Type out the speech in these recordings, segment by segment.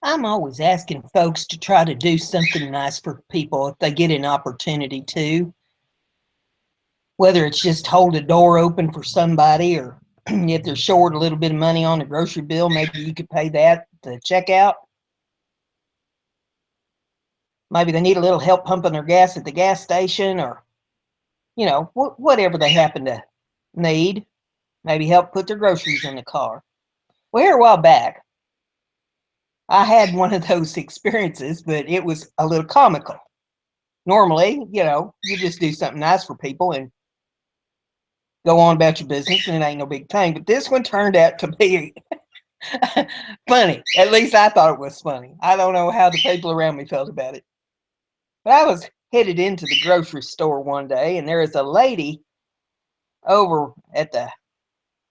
I'm always asking folks to try to do something nice for people if they get an opportunity to, whether it's just hold a door open for somebody or if they're short a little bit of money on the grocery bill, maybe you could pay that at the checkout. Maybe they need a little help pumping their gas at the gas station or, whatever they happen to need. Maybe help put their groceries in the car. Well, here a while back, I had one of those experiences, but it was a little comical. Normally, you just do something nice for people and go on about your business and it ain't no big thing. But this one turned out to be funny. At least I thought it was funny. I don't know how the people around me felt about it. But I was headed into the grocery store one day and there is a lady over at the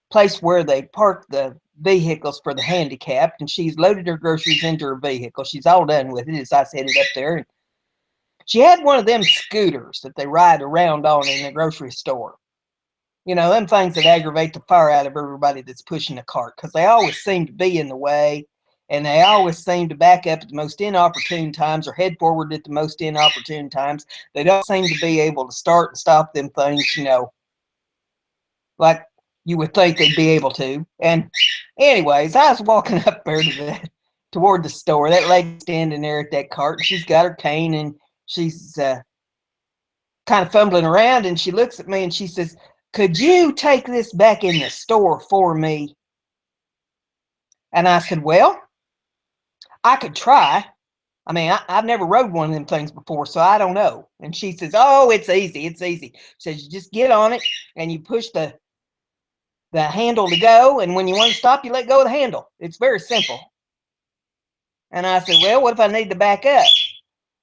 place where they park the vehicles for the handicapped, and she's loaded her groceries into her vehicle. She's all done with it as I headed up there. And she had one of them scooters that they ride around on in the grocery store. Them things that aggravate the fire out of everybody that's pushing the cart because they always seem to be in the way and they always seem to back up at the most inopportune times or head forward at the most inopportune times. They don't seem to be able to start and stop them things, like you would think they'd be able to. And anyways, I was walking up there toward the store. That lady standing there at that cart, she's got her cane and she's kind of fumbling around, and she looks at me and she says, "Could you take this back in the store for me?" And I said, "Well, I could try. I mean, I've never rode one of them things before, so I don't know." And she says, "Oh, it's easy. It's easy." She says, "You just get on it and you push the handle to go, and when you want to stop, you let go of the handle. It's very simple." And I said, "Well, what if I need to back up?"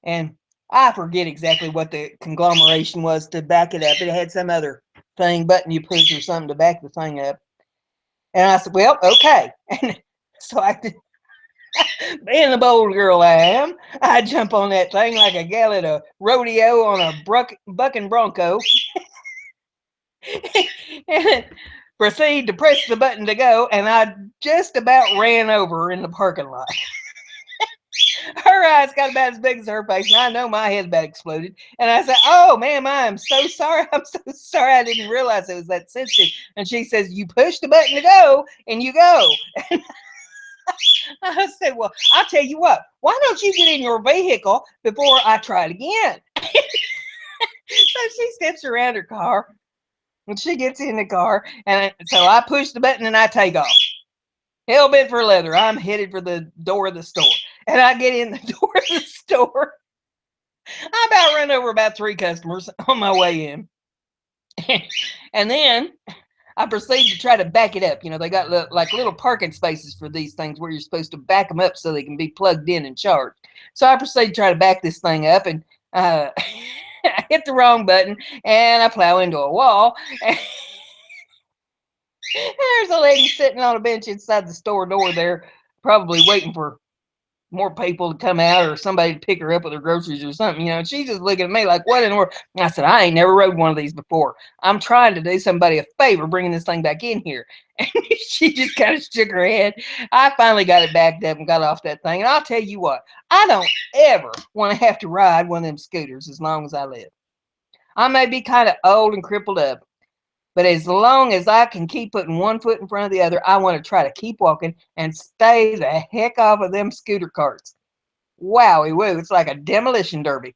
And I forget exactly what the conglomeration was to back it up. It had some other button you push or something to back the thing up. And I said, "Well, okay." And so I did, being the bold girl I am, I jump on that thing like a gal at a rodeo on a bucking bronco and proceed to press the button to go. And I just about ran over her in the parking lot. Her eyes got about as big as her face, and I know my head about exploded. And I said, "Oh, ma'am, I am so sorry. I'm so sorry. I didn't realize it was that sensitive." And she says, "You push the button to go, and you go." And I said, "Well, I'll tell you what. Why don't you get in your vehicle before I try it again?" So she steps around her car, and she gets in the car, and so I push the button, and I take off. Hell bent for leather. I'm headed for the door of the store. And I get in the door of the store. I about run over about 3 customers on my way in. And then I proceed to try to back it up. They got like little parking spaces for these things where you're supposed to back them up so they can be plugged in and charged. So I proceed to try to back this thing up, and I hit the wrong button and I plow into a wall. And there's a lady sitting on a bench inside the store door there, probably waiting for more people to come out or somebody to pick her up with her groceries or something. She's just looking at me like, "What in the world?" And I said, "I ain't never rode one of these before. I'm trying to do somebody a favor bringing this thing back in here." And she just kind of shook her head. I finally got it backed up and got off that thing. And I'll tell you what, I don't ever want to have to ride one of them scooters as long as I live. I may be kind of old and crippled up, but as long as I can keep putting one foot in front of the other, I want to try to keep walking and stay the heck off of them scooter carts. Wowie woo, it's like a demolition derby.